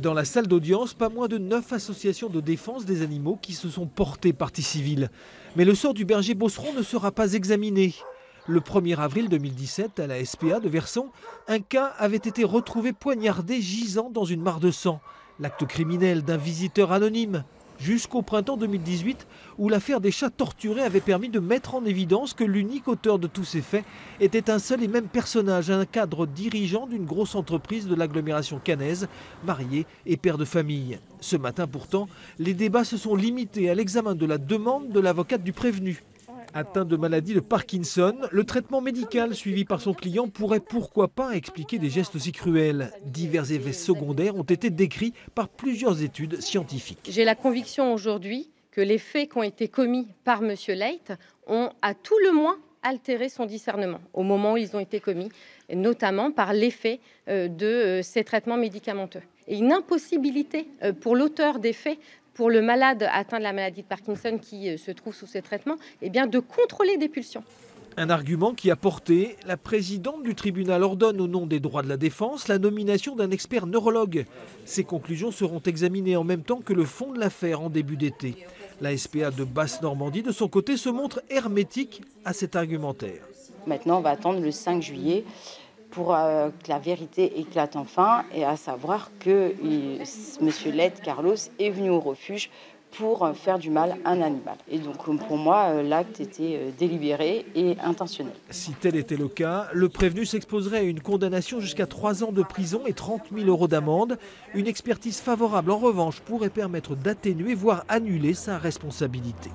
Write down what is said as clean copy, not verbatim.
Dans la salle d'audience, pas moins de 9 associations de défense des animaux qui se sont portées partie civile. Mais le sort du berger Beauceron ne sera pas examiné. Le 1er avril 2017, à la SPA de Verson, un cas avait été retrouvé poignardé gisant dans une mare de sang. L'acte criminel d'un visiteur anonyme. Jusqu'au printemps 2018, où l'affaire des chats torturés avait permis de mettre en évidence que l'unique auteur de tous ces faits était un seul et même personnage, un cadre dirigeant d'une grosse entreprise de l'agglomération caennaise, marié et père de famille. Ce matin pourtant, les débats se sont limités à l'examen de la demande de l'avocate du prévenu. Atteint de maladie de Parkinson, le traitement médical suivi par son client pourrait pourquoi pas expliquer des gestes si cruels. Divers effets secondaires ont été décrits par plusieurs études scientifiques. J'ai la conviction aujourd'hui que les faits qui ont été commis par M. Leyt ont à tout le moins altéré son discernement au moment où ils ont été commis, et notamment par l'effet de ces traitements médicamenteux. Et une impossibilité pour l'auteur des faits, pour le malade atteint de la maladie de Parkinson qui se trouve sous ces traitements, eh bien de contrôler des pulsions. Un argument qui a porté, la présidente du tribunal ordonne au nom des droits de la défense la nomination d'un expert neurologue. Ces conclusions seront examinées en même temps que le fond de l'affaire en début d'été. La SPA de Basse-Normandie, de son côté, se montre hermétique à cet argumentaire. Maintenant, on va attendre le 5 juillet pour que la vérité éclate enfin, et à savoir que M. Leyt Carlos est venu au refuge pour faire du mal à un animal. Et donc pour moi, l'acte était délibéré et intentionnel. Si tel était le cas, le prévenu s'exposerait à une condamnation jusqu'à 3 ans de prison et 30 000 € d'amende. Une expertise favorable, en revanche, pourrait permettre d'atténuer, voire annuler sa responsabilité.